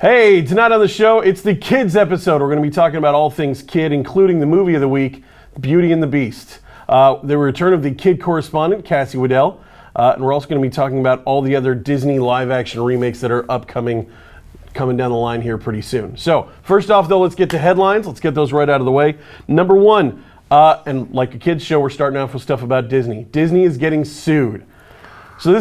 Hey, tonight on the show, it's the kids episode. We're going to be talking about all things kid, including the movie of the week, Beauty and the Beast. The return of the kid correspondent, Cassie Waddell. And we're also going to be talking about all the other Disney live-action remakes that are coming down the line here pretty soon. So, first off, though, let's get to headlines. Let's get those right out of the way. Number one, and like a kids show, we're starting off with stuff about Disney. Disney is getting sued. So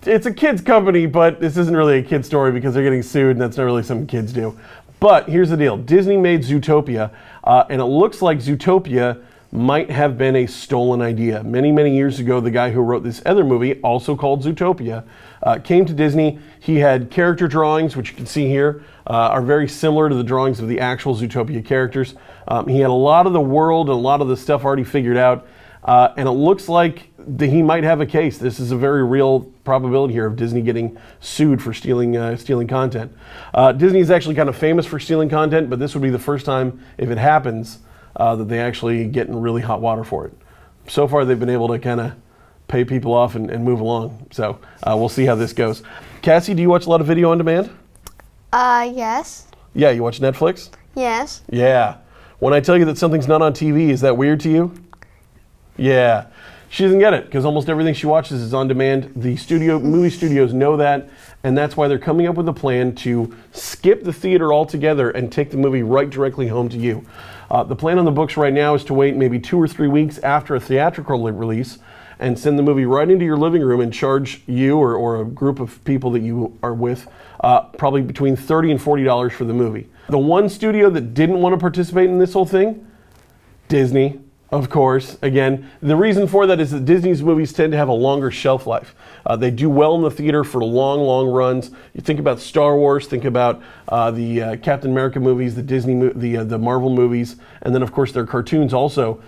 it's a kid's company, but this isn't really a kid's story because they're getting sued, and that's not really something kids do. But here's the deal. Disney made Zootopia, and it looks like Zootopia might have been a stolen idea. Many, many years ago, the guy who wrote this other movie, also called Zootopia, came to Disney. He had character drawings, which you can see here, are very similar to the drawings of the actual Zootopia characters. He had a lot of the world and a lot of the stuff already figured out. And it looks like he might have a case. This is a very real probability here of Disney getting sued for stealing content. Disney is actually kind of famous for stealing content, but this would be the first time, if it happens, that they actually get in really hot water for it. So far, they've been able to kind of pay people off and move along. So we'll see how this goes. Cassie, do you watch a lot of video on demand? Yes. Yeah, you watch Netflix? Yes. Yeah. When I tell you that something's not on TV, is that weird to you? Yeah, she doesn't get it because almost everything she watches is on demand. The movie studios know that, and that's why they're coming up with a plan to skip the theater altogether and take the movie right directly home to you. The plan on the books right now is to wait maybe 2 or 3 weeks after a theatrical release and send the movie right into your living room and charge you or a group of people that you are with probably between $30 and $40 for the movie. The one studio that didn't want to participate in this whole thing, Disney. Of course, again, the reason for that is that Disney's movies tend to have a longer shelf life. They do well in the theater for long, long runs. You think about Star Wars, think about the Captain America movies, the Marvel movies, and then of course their cartoons also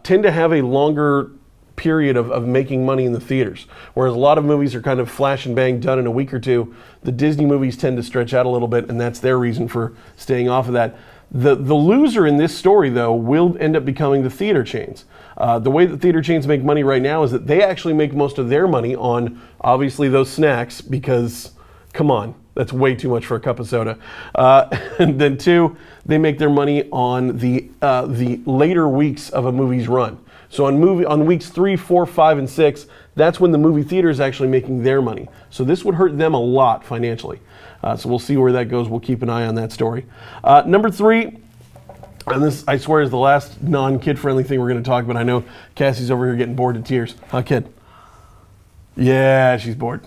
tend to have a longer period of making money in the theaters. Whereas a lot of movies are kind of flash and bang done in a week or two, the Disney movies tend to stretch out a little bit, and that's their reason for staying off of that. The loser in this story, though, will end up becoming the theater chains. The way that theater chains make money right now is that they actually make most of their money on, obviously, those snacks because, come on, that's way too much for a cup of soda. And then 2, they make their money on the later weeks of a movie's run. So on weeks 3, 4, 5, and 6, that's when the movie theater is actually making their money. So this would hurt them a lot financially. So we'll see where that goes. We'll keep an eye on that story. Number 3, and this, I swear, is the last non-kid-friendly thing we're going to talk about. I know Cassie's over here getting bored to tears. Huh, kid? Yeah, she's bored.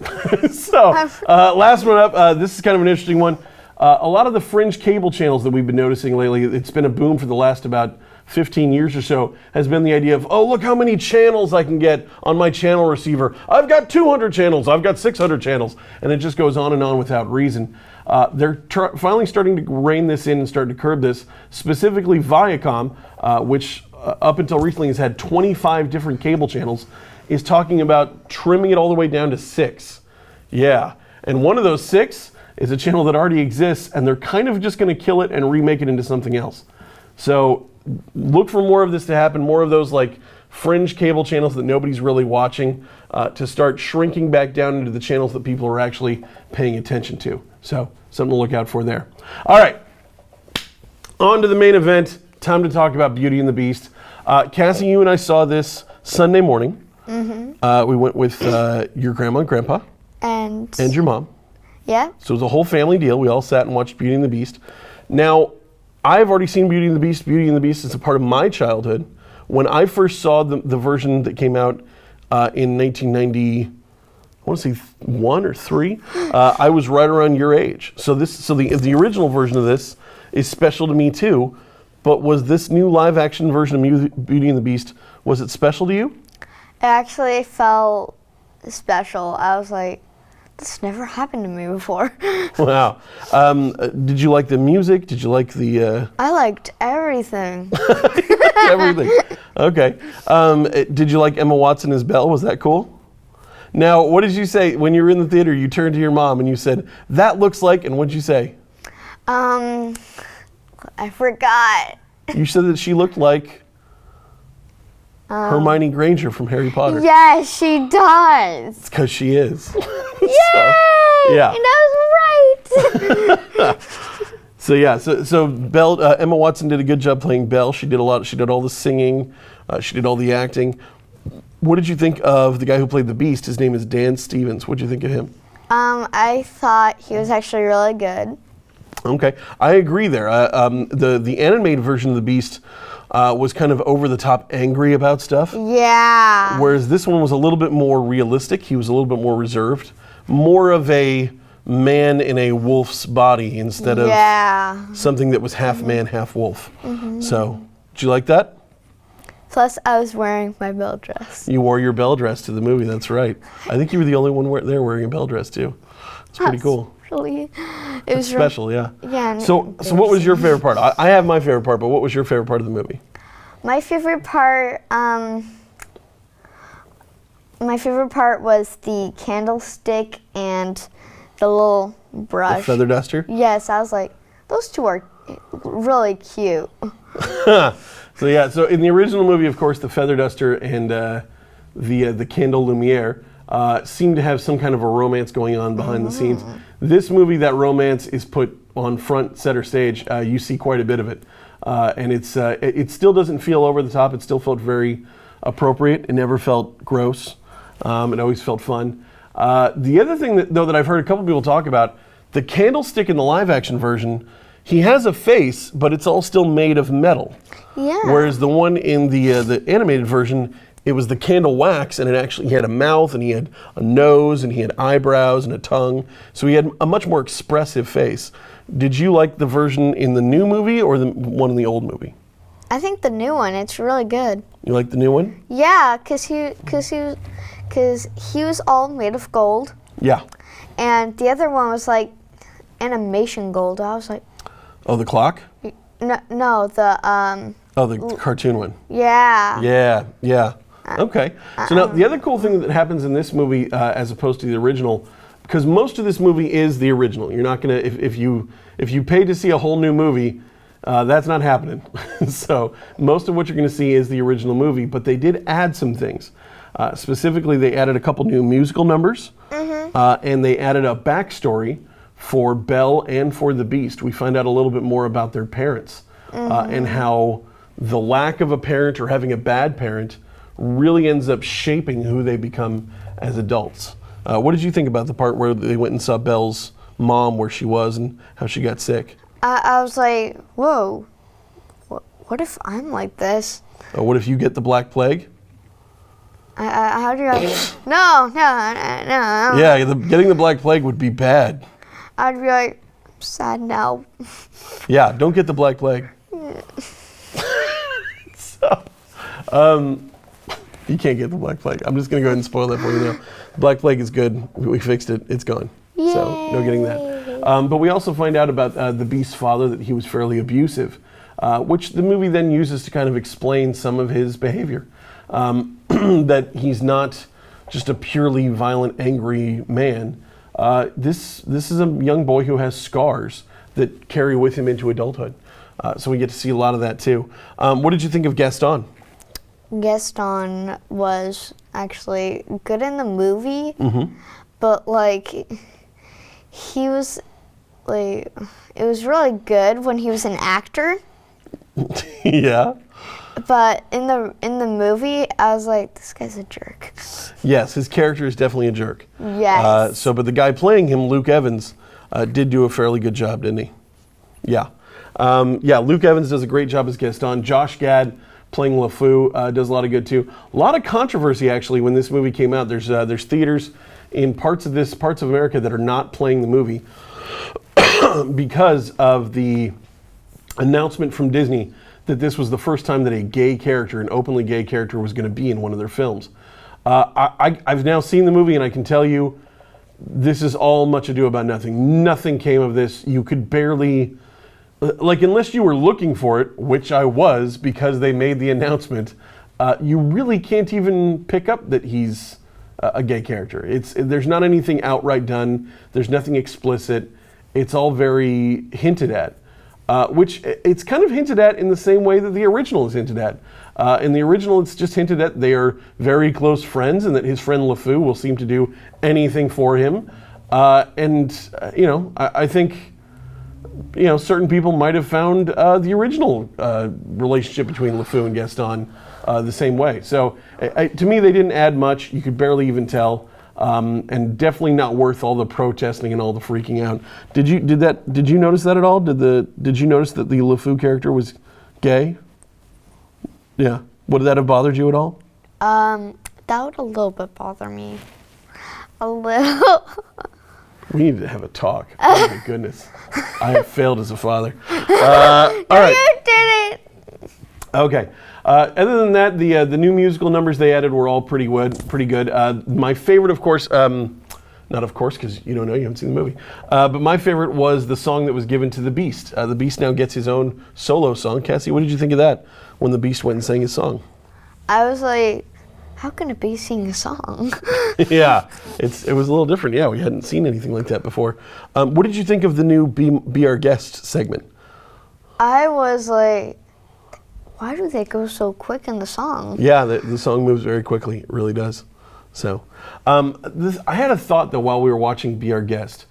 So, last one up. This is kind of an interesting one. A lot of the fringe cable channels that we've been noticing lately, it's been a boom for the last about 15 years or so, has been the idea of, oh, look how many channels I can get on my channel receiver. I've got 200 channels. I've got 600 channels. And it just goes on and on without reason. They're finally starting to rein this in and start to curb this, specifically Viacom, which up until recently has had 25 different cable channels, is talking about trimming it all the way down to 6. Yeah. And one of those 6 is a channel that already exists, and they're kind of just going to kill it and remake it into something else. So look for more of this to happen, more of those like fringe cable channels that nobody's really watching to start shrinking back down into the channels that people are actually paying attention to. So something to look out for there. All right, on to the main event. Time to talk about Beauty and the Beast. Cassie, you and I saw this Sunday morning. Mm-hmm. We went with your grandma and grandpa. And your mom. Yeah. So it was a whole family deal. We all sat and watched Beauty and the Beast. Now, I've already seen Beauty and the Beast. Beauty and the Beast is a part of my childhood. When I first saw the version that came out in 1990, I want to say 1 or 3, I was right around your age. So the original version of this is special to me too. But was this new live action version of Beauty and the Beast, was it special to you? It actually felt special. I was like, This never happened to me before. Wow. Did you like the music? Did you like the I liked everything. everything? Okay. Did you like Emma Watson as Belle? Was that cool? Now, what did you say when you were in the theater? You turned to your mom and you said, "That looks like," and what'd you say? I forgot. You said that she looked like Hermione Granger from Harry Potter. Yes, she does. It's because she is. Yay! yeah. And I was right. So Belle, Emma Watson did a good job playing Belle. She did all the singing. She did all the acting. What did you think of the guy who played the Beast? His name is Dan Stevens. What did you think of him? I thought he was actually really good. Okay, I agree there. The animated version of the Beast was kind of over the top, angry about stuff. Yeah. Whereas this one was a little bit more realistic. He was a little bit more reserved, more of a man in a wolf's body instead of something that was half man, half wolf. So, did you like that? Plus, I was wearing my Belle dress. You wore your Belle dress to the movie. That's right. I think you were the only one there wearing a Belle dress too. It's pretty cool. Really, it was special, yeah. Yeah. So what was your favorite part? I have my favorite part, but what was your favorite part of the movie? My favorite part, was the candlestick and the little brush. The feather duster? Yes, I was like, those two are really cute. So in the original movie, of course, the feather duster and the candle lumiere seem to have some kind of a romance going on behind the scenes. This movie, that romance is put on front center stage. You see quite a bit of it, and it still doesn't feel over the top. It still felt very appropriate. It never felt gross. It always felt fun. The other thing that I've heard a couple people talk about, the candlestick in the live action version, he has a face, but it's all still made of metal. Yeah. Whereas the one in the animated version, it was the candle wax, and he had a mouth, and he had a nose, and he had eyebrows and a tongue. So he had a much more expressive face. Did you like the version in the new movie or the one in the old movie? I think the new one. It's really good. You like the new one? Yeah, cause he was all made of gold. Yeah. And the other one was like animation gold. I was like, oh, the clock? No, the the cartoon one. Yeah. Yeah. Okay. So now the other cool thing that happens in this movie, as opposed to the original, because most of this movie is the original. You're not gonna if you pay to see a whole new movie, that's not happening. So most of what you're gonna see is the original movie, but they did add some things. Specifically, they added a couple new musical numbers, and they added a backstory for Belle and for the Beast. We find out a little bit more about their parents and how the lack of a parent or having a bad parent really ends up shaping who they become as adults. What did you think about the part where they went and saw Belle's mom where she was and how she got sick? I was like, whoa, what if I'm like this? What if you get the Black Plague? How do I? No. Yeah, getting the Black Plague would be bad. I'd be like, I'm sad now. Yeah, don't get the Black Plague. So, you can't get the Black Plague. I'm just going to go ahead and spoil that for you now. The Black Plague is good. We fixed it. It's gone. Yay. So, no getting that. But we also find out about the Beast's father, that he was fairly abusive, which the movie then uses to kind of explain some of his behavior. That he's not just a purely violent, angry man. This is a young boy who has scars that carry with him into adulthood. So we get to see a lot of that too. What did you think of Gaston? Gaston was actually good in the movie, but like he was like, it was really good when he was an actor. Yeah. But in the movie, I was like, this guy's a jerk. Yes, his character is definitely a jerk. Yes. But the guy playing him, Luke Evans, did do a fairly good job, didn't he? Yeah. Luke Evans does a great job as Gaston. Josh Gad playing LeFou does a lot of good too. A lot of controversy actually when this movie came out. There's theaters in parts of America that are not playing the movie because of the announcement from Disney that this was the first time that a gay character, an openly gay character, was going to be in one of their films. I've now seen the movie, and I can tell you, this is all much ado about nothing. Nothing came of this. You could barely, like, unless you were looking for it, which I was because they made the announcement, you really can't even pick up that he's a gay character. There's not anything outright done. There's nothing explicit. It's all very hinted at, which it's kind of hinted at in the same way that the original is hinted at. In the original, it's just hinted at they are very close friends and that his friend LeFou will seem to do anything for him. I think, certain people might have found the original relationship between LeFou and Gaston the same way. So to me, they didn't add much. You could barely even tell. And definitely not worth all the protesting and all the freaking out. Did you notice that at all? Did you notice that the LeFou character was gay? Yeah. Would that have bothered you at all? That would a little bit bother me. A little. We need to have a talk. Oh my goodness. I have failed as a father. All right. You did it. Okay. Other than that, the new musical numbers they added were all pretty good. My favorite, of course, not of course, because you don't know, you haven't seen the movie. But my favorite was the song that was given to the Beast. The Beast now gets his own solo song. Cassie, what did you think of that when the Beast went and sang his song? I was like, how can a Beast sing a song? Yeah, it was a little different. Yeah, we hadn't seen anything like that before. What did you think of the new Be Our Guest segment? I was like, why do they go so quick in the song? Yeah, the song moves very quickly. It really does. So, I had a thought, though, while we were watching Be Our Guest.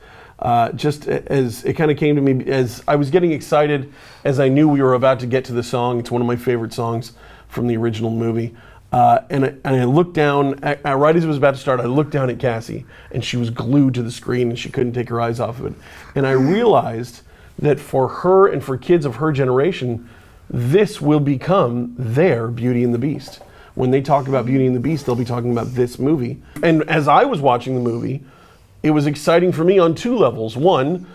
Just as it kind of came to me, as I was getting excited, as I knew we were about to get to the song. It's one of my favorite songs from the original movie. And I looked down, right as it was about to start, I looked down at Cassie, and she was glued to the screen, and she couldn't take her eyes off of it. And I realized that for her and for kids of her generation, this will become their Beauty and the Beast. When they talk about Beauty and the Beast, they'll be talking about this movie. And as I was watching the movie, it was exciting for me on two levels. One,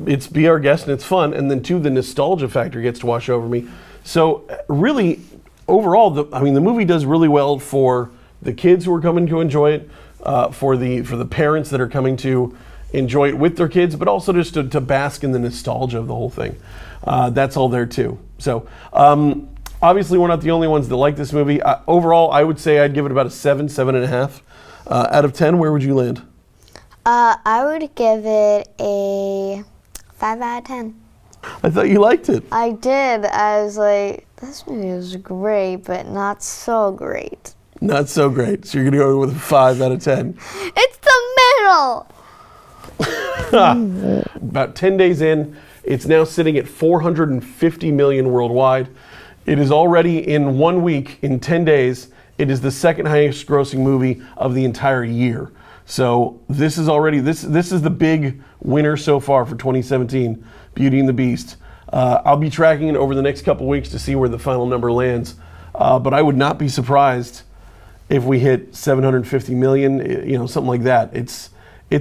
it's Be Our Guest and it's fun. And then two, the nostalgia factor gets to wash over me. So really, overall, the movie does really well for the kids who are coming to enjoy it, for the parents that are coming to enjoy it with their kids, but also just to bask in the nostalgia of the whole thing. That's all there too. So obviously we're not the only ones that like this movie. Overall, I would say I'd give it about a 7.5 out of 10. Where would you land? I would give it a 5 out of 10. I thought you liked it. I did. I was like, this movie was great, but not so great. Not so great. So you're going to go with a 5 out of 10. It's the middle. About 10 days in, it's now sitting at 450 million worldwide. It is already in 1 week, in 10 days, it is the second highest grossing movie of the entire year. So this is already, this is the big winner so far for 2017, Beauty and the Beast. I'll be tracking it over the next couple weeks to see where the final number lands. But I would not be surprised if we hit 750 million, something like that. It's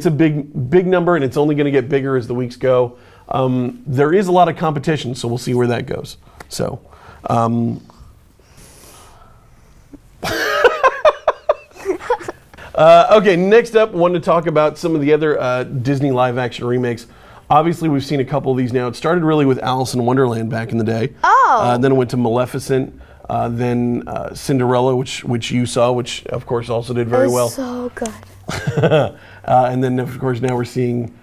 a big number, and it's only going to get bigger as the weeks go. There is a lot of competition, so we'll see where that goes. So, okay, next up, wanted to talk about some of the other Disney live-action remakes. Obviously, we've seen a couple of these now. It started really with Alice in Wonderland back in the day. Oh. Then it went to Maleficent. Then Cinderella, which you saw, which of course also did very well. So good. And then of course now we're seeing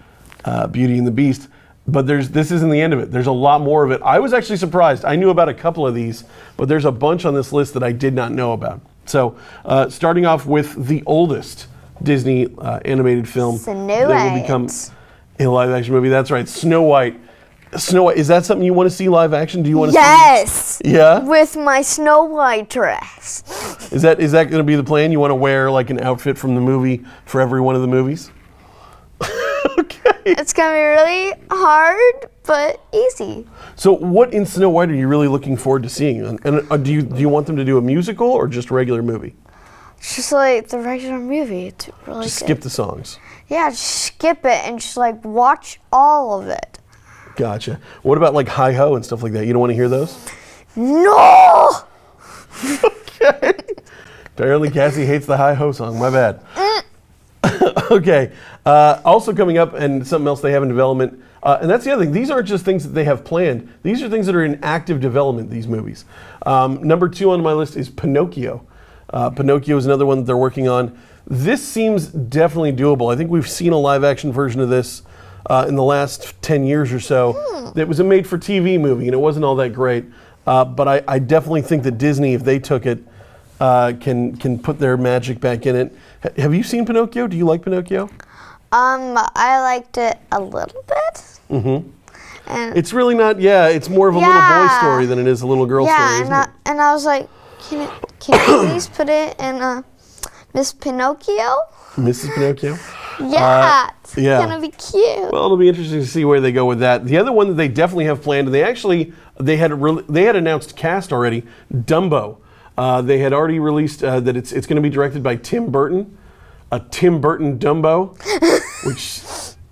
Beauty and the Beast. But this isn't the end of it. There's a lot more of it. I was actually surprised. I knew about a couple of these, but there's a bunch on this list that I did not know about. So starting off with the oldest Disney animated film Snow that will become a live action movie. That's right, Snow White. Snow White, is that something you want to see live action? Do you want to see? Yeah? With my Snow White dress. Is that going to be the plan? You want to wear like an outfit from the movie for every one of the movies? Okay. It's going to be really hard, but easy. So what in Snow White are you really looking forward to seeing? And do you want them to do a musical or just a regular movie? Just like the regular movie. It's really just good. Skip the songs. Yeah, just skip it and just like watch all of it. Gotcha. What about like Hi Ho and stuff like that? You don't want to hear those? No! Okay. Apparently Cassie hates the Hi Ho song. My bad. Okay. Also coming up, and something else they have in development, and that's the other thing. These aren't just things that they have planned. These are things that are in active development, these movies. Number 2 on my list is Pinocchio. Pinocchio is another one that they're working on. This seems definitely doable. I think we've seen a live-action version of this in the last 10 years or so. It was a made-for-TV movie, and it wasn't all that great. But I definitely think that Disney, if they took it, can put their magic back in it. Have you seen Pinocchio? Do you like Pinocchio? I liked it a little bit. Mm-hmm. And It's really not, it's more of a little boy story than it is a little girl story, isn't it? and I was like, can you please put it in Miss Pinocchio? Mrs. Pinocchio? Yeah, it's yeah. gonna be cute. Well, it'll be interesting to see where they go with that. The other one that they definitely have planned, and they had announced cast already, Dumbo. They had already released that it's going to be directed by Tim Burton, a Tim Burton Dumbo, which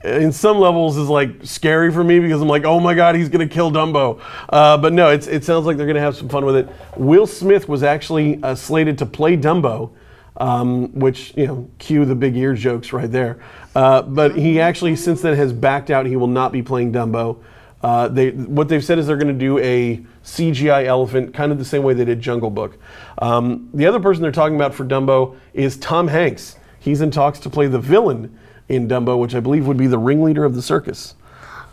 in some levels is like scary for me because I'm like, oh my God, he's going to kill Dumbo. But no, it sounds like they're going to have some fun with it. Will Smith was actually slated to play Dumbo, which, cue the big ear jokes right there. But he actually, since then, has backed out. He will not be playing Dumbo. What they've said is they're going to do a CGI elephant, kind of the same way they did Jungle Book. The other person they're talking about for Dumbo is Tom Hanks. He's in talks to play the villain in Dumbo, which I believe would be the ringleader of the circus.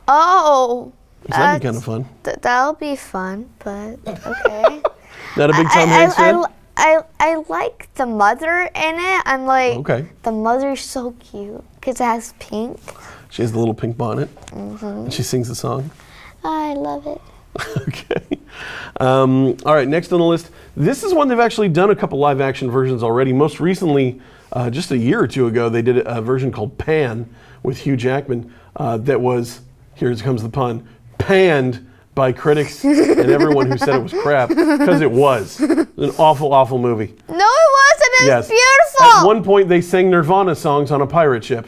Oh, That'd be kind of fun. That'll be fun, but okay. Not a big Tom Hanks fan? I like the mother in it. I'm like, Okay. The mother's so cute because it has pink. She has the little pink bonnet, and she sings the song. I love it. Okay. All right, next on the list. This is one they've actually done a couple live action versions already. Most recently, just a year or two ago, they did a version called Pan with Hugh Jackman that was, here comes the pun, panned by critics and everyone who said it was crap, because it was. It was an awful, awful movie. No, it wasn't. It was beautiful. At one point, they sang Nirvana songs on a pirate ship.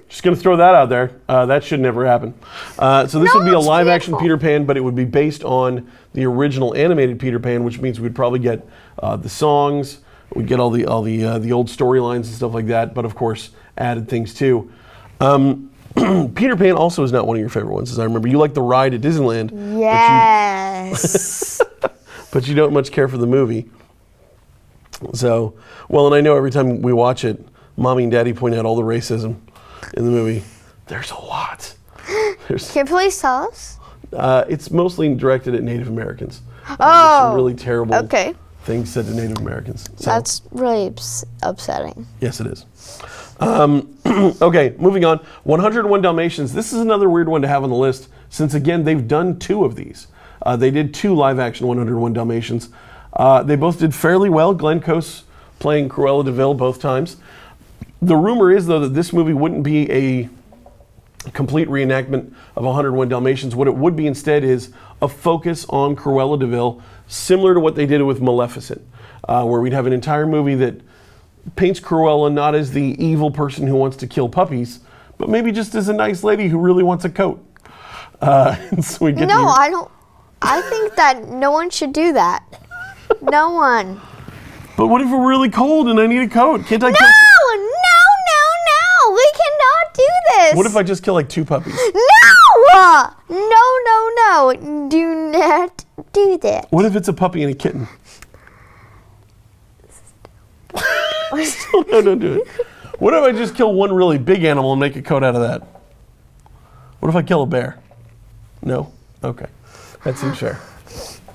Just going to throw that out there. That should never happen. So this would be a live-action Peter Pan, but it would be based on the original animated Peter Pan, which means we'd probably get the songs, we'd get all the old storylines and stuff like that, but of course, added things too. Peter Pan also is not one of your favorite ones, as I remember. You like the ride at Disneyland. Yes. But you don't much care for the movie. So, well, and I know every time we watch it, Mommy and Daddy point out all the racism in the movie. There's a lot. Can you please tell us? It's mostly directed at Native Americans. Oh. There's some really terrible Okay. things said to Native Americans. So, That's really upsetting. yes, it is. Okay, moving on. 101 Dalmatians. This is another weird one to have on the list, since again they've done 2 of these. They did 2 live-action 101 Dalmatians. They both did fairly well. Glenn Close playing Cruella de Vil both times. The rumor is, though, that this movie wouldn't be a complete reenactment of 101 Dalmatians. What it would be instead is a focus on Cruella de Vil, similar to what they did with Maleficent, where we'd have an entire movie that paints Cruella not as the evil person who wants to kill puppies, but maybe just as a nice lady who really wants a coat. So we get No, I don't. I think that no one should do that. No one. But what if we're really cold and I need a coat? Can't I kill? No! We cannot do this. What if I just kill like 2 puppies? No! No! Do not do that. What if it's a puppy and a kitten? No, don't do it. What if I just kill one really big animal and make a coat out of that? What if I kill a bear? No? Okay. That seems fair.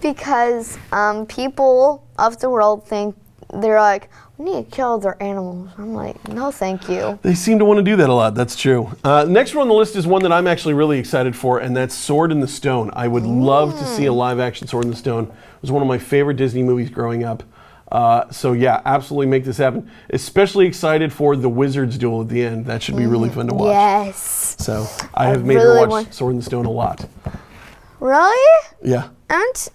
Because people of the world think, they're like, we need to kill their animals. I'm like, no, thank you. They seem to want to do that a lot. That's true. Next one on the list is one that I'm actually really excited for, and that's Sword in the Stone. I would love to see a live-action Sword in the Stone. It was one of my favorite Disney movies growing up. So yeah, absolutely make this happen. Especially excited for the Wizards duel at the end. That should be really fun to watch. Yes. So I have made her watch Sword in the Stone a lot. Really? Yeah. And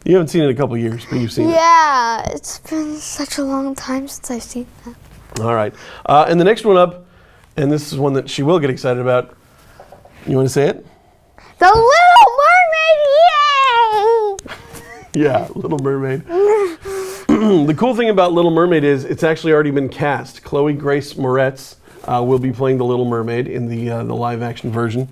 You haven't seen it in a couple of years, but you've seen it. yeah, it's been such a long time since I've seen that. All right. And the next one up, and this is one that she will get excited about. You want to say it? The Little Mermaid, yay! Yeah, Little Mermaid. The cool thing about Little Mermaid is it's actually already been cast. Chloe Grace Moretz will be playing the Little Mermaid in the live action version.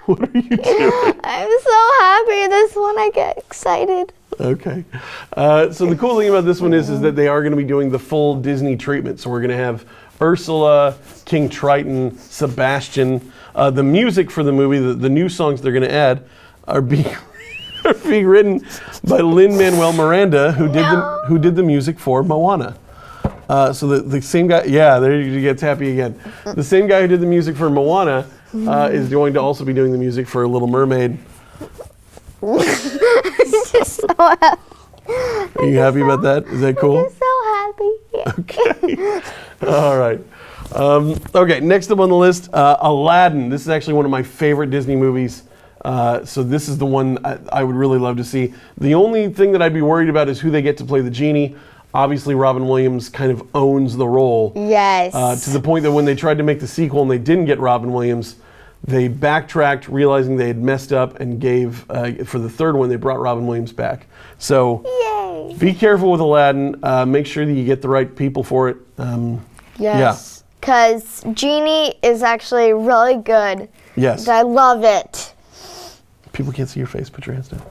What are you doing? I'm so happy this one. I get excited. Okay. So the cool thing about this one is that they are going to be doing the full Disney treatment. So we're going to have Ursula, King Triton, Sebastian. The music for the movie, the new songs they're going to add are being written by Lin-Manuel Miranda, who did the music for Moana. So the same guy, yeah, there he gets happy again. The same guy who did the music for Moana is going to also be doing the music for Little Mermaid. I'm just so happy. Are you happy about that? Is that cool? I'm so happy. Yeah. Okay. All right. Okay, next up on the list, Aladdin. This is actually one of my favorite Disney movies. So this is the one I would really love to see. The only thing that I'd be worried about is who they get to play the genie. Obviously, Robin Williams kind of owns the role. Yes. To the point that when they tried to make the sequel and they didn't get Robin Williams, they backtracked, realizing they had messed up, and gave, for the third one, they brought Robin Williams back. So Yay. Be careful with Aladdin. Make sure that you get the right people for it. Yes. Because Genie is actually really good. Yes. I love it. People can't see your face. Put your hands down.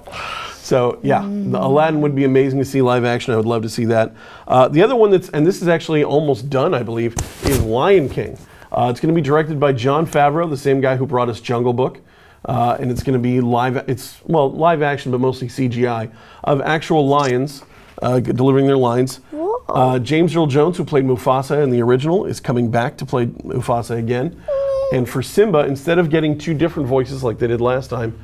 So, yeah, the Aladdin would be amazing to see live action. I would love to see that. The other one and this is actually almost done, I believe, is Lion King. It's going to be directed by Jon Favreau, the same guy who brought us Jungle Book. And it's going to be live action, but mostly CGI, of actual lions delivering their lines. James Earl Jones, who played Mufasa in the original, is coming back to play Mufasa again. And for Simba, instead of getting two different voices like they did last time,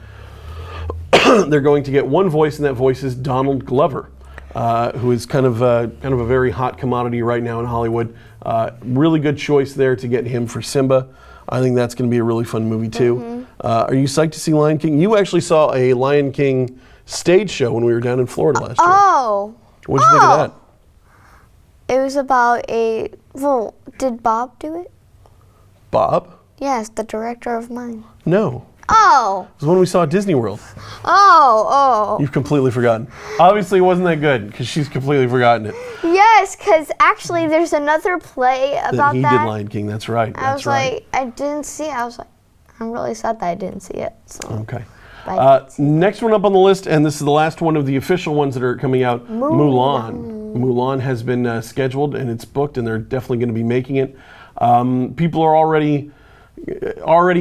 they're going to get one voice, and that voice is Donald Glover, who is kind of a very hot commodity right now in Hollywood. Really good choice there to get him for Simba. I think that's going to be a really fun movie too. Are you psyched to see Lion King? You actually saw a Lion King stage show when we were down in Florida last year. Oh. What did you think of that? It was about did Bob do it? Bob? Yes, the director of mine. No. Oh. It was when we saw at Disney World. Oh. You've completely forgotten. Obviously, it wasn't that good because she's completely forgotten it. Yes, because actually there's another play about He that. did Lion King, that's right. I was like, I didn't see it. I was like, I'm really sad that I didn't see it. So. Okay. Next one up on the list, and this is the last one of the official ones that are coming out, Mulan. Mulan has been scheduled, and it's booked, and they're definitely going to be making it. People are already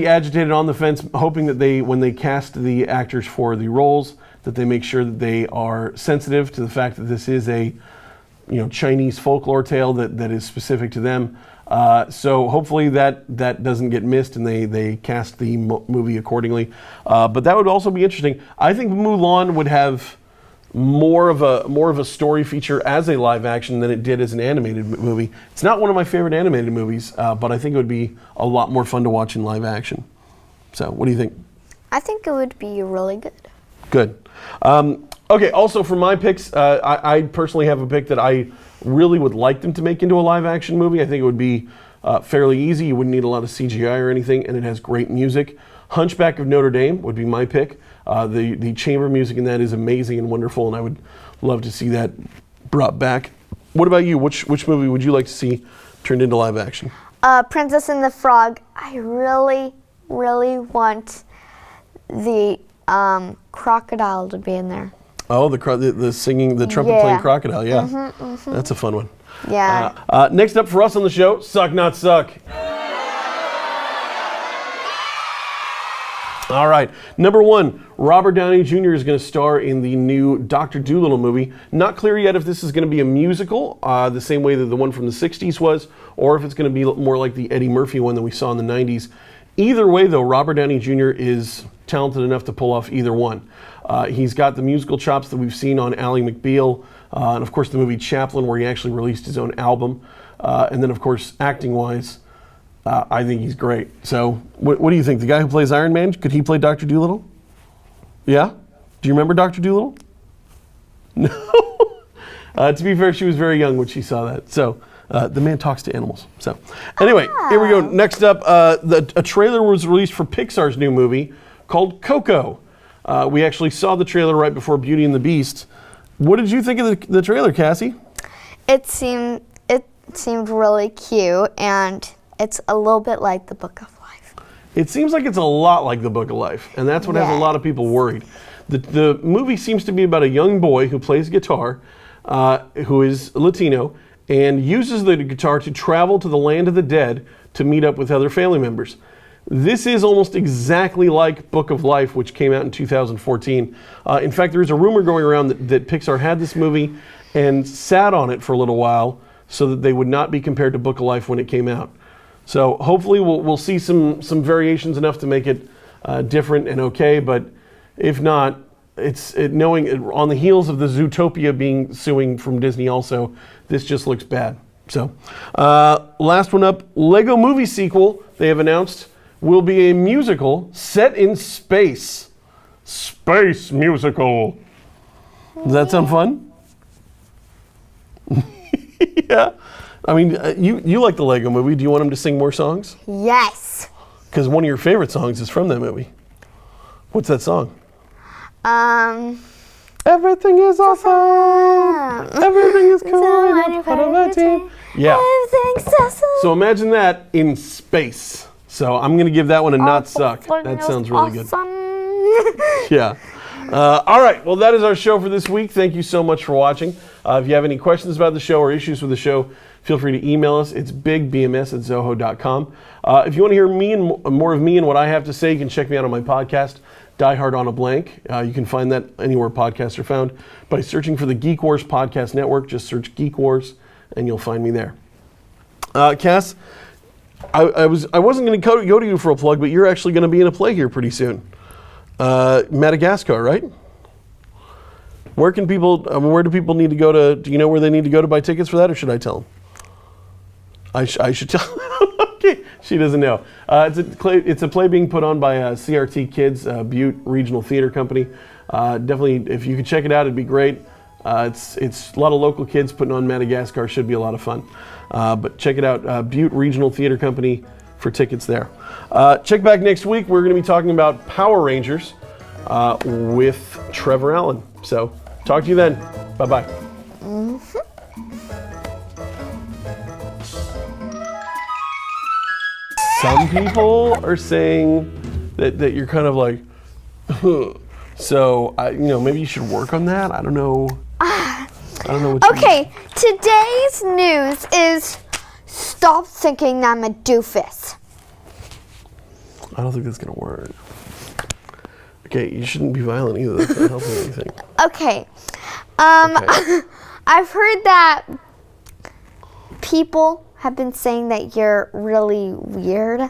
agitated on the fence, hoping that when they cast the actors for the roles, that they make sure that they are sensitive to the fact that this is a Chinese folklore tale that is specific to them. So hopefully that doesn't get missed, and they cast the movie accordingly. But that would also be interesting. I think Mulan would have more of a story feature as a live action than it did as an animated movie. It's not one of my favorite animated movies, but I think it would be a lot more fun to watch in live action. So what do you think? I think it would be really good. Good. Okay, also for my picks, I personally have a pick that I really would like them to make into a live action movie. I think it would be fairly easy. You wouldn't need a lot of CGI or anything, and it has great music. Hunchback of Notre Dame would be my pick. The chamber music in that is amazing and wonderful, and I would love to see that brought back. What about you? Which movie would you like to see turned into live action? Princess and the Frog. I really, really want the crocodile to be in there. Oh, the singing, the trumpet playing crocodile. Yeah, that's a fun one. Yeah. Next up for us on the show, Suck Not Suck. All right, number one, Robert Downey Jr. is going to star in the new Dr. Dolittle movie. Not clear yet if this is going to be a musical, the same way that the one from the 60s was, or if it's going to be more like the Eddie Murphy one that we saw in the 90s. Either way, though, Robert Downey Jr. is talented enough to pull off either one. He's got the musical chops that we've seen on Ally McBeal, and of course the movie Chaplin, where he actually released his own album. And then, of course, acting-wise, I think he's great. So what do you think? The guy who plays Iron Man, could he play Dr. Dolittle? Yeah? Do you remember Dr. Dolittle? No? To be fair, she was very young when she saw that. So the man talks to animals. So anyway, Here we go. Next up, a trailer was released for Pixar's new movie called Coco. We actually saw the trailer right before Beauty and the Beast. What did you think of the trailer, Cassie? It seemed really cute, and it's a little bit like the Book of Life. It seems like it's a lot like the Book of Life, and that's what has a lot of people worried. The movie seems to be about a young boy who plays guitar, who is Latino, and uses the guitar to travel to the land of the dead to meet up with other family members. This is almost exactly like Book of Life, which came out in 2014. In fact, there's a rumor going around that Pixar had this movie and sat on it for a little while so that they would not be compared to Book of Life when it came out. So hopefully we'll see some variations enough to make it different and okay, but if not, knowing on the heels of the Zootopia being suing from Disney also, this just looks bad. So last one up, Lego Movie sequel they have announced will be a musical set in space. Space musical. Does that sound fun? Yeah. I mean, you like the Lego Movie. Do you want them to sing more songs? Yes. Because one of your favorite songs is from that movie. What's that song? Everything is awesome. Everything is cool. I'm part of a team. Yeah. Everything's awesome. So imagine that in space. So I'm going to give that one a not suck. That sounds really good. Yeah. All right. Well, that is our show for this week. Thank you so much for watching. If you have any questions about the show or issues with the show, feel free to email us. It's bigbms@zoho.com. If you want to hear me and more of me and what I have to say, you can check me out on my podcast, Die Hard on a Blank. You can find that anywhere podcasts are found by searching for the Geek Wars Podcast Network. Just search Geek Wars and you'll find me there. Cass, I wasn't going to go to you for a plug, but you're actually going to be in a play here pretty soon. Madagascar, right? Where do people need to go to? Do you know where they need to go to buy tickets for that, or should I tell them? I should tell them. Okay, she doesn't know. It's a play being put on by CRT Kids, Butte Regional Theater Company. Definitely, if you could check it out, it'd be great. It's a lot of local kids putting on Madagascar. Should be a lot of fun. But check it out, Butte Regional Theater Company for tickets there. Check back next week. We're going to be talking about Power Rangers with Trevor Allen. So talk to you then. Bye-bye. Some people are saying that you're kind of like, so maybe you should work on that. I don't know. I don't know what. Okay, today's news is stop thinking I'm a doofus. I don't think that's gonna work. Okay, you shouldn't be violent either. That's not helping anything. Okay. I've heard that people have been saying that you're really weird.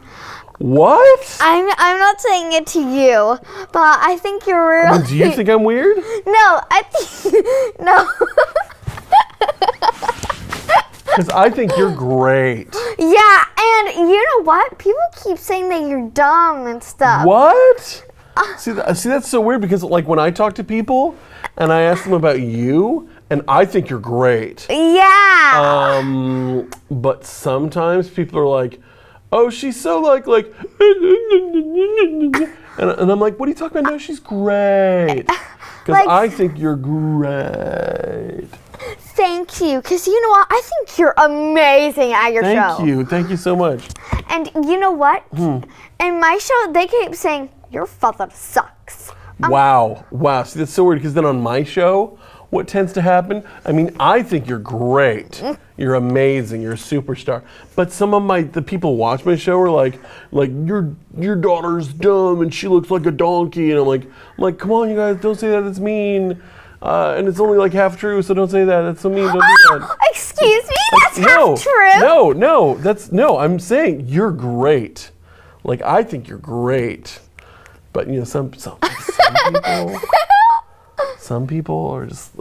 What? I'm not saying it to you, but I think you're really... Do you think I'm weird? No, I think... No. Because I think you're great. Yeah, and you know what? People keep saying that you're dumb and stuff. What? See, that's so weird because like when I talk to people and I ask them about you, and I think you're great. Yeah. But sometimes people are like, oh, she's so like, and I'm like, what are you talking about? No, she's great. Because I think you're great. Thank you, because you know what? I think you're amazing at your show. Thank you so much. And you know what? In my show, they keep saying, your father sucks. Wow. See, that's so weird, because then on my show, what tends to happen? I mean, I think you're great. You're amazing. You're a superstar. But some of the people who watch my show are like your daughter's dumb and she looks like a donkey. And I'm like, come on, you guys, don't say that. That's mean. And it's only like half true, so don't say that. That's so mean. Don't do that. Excuse me? That's half true? No. I'm saying you're great. Like, I think you're great. But some people. Some people are just,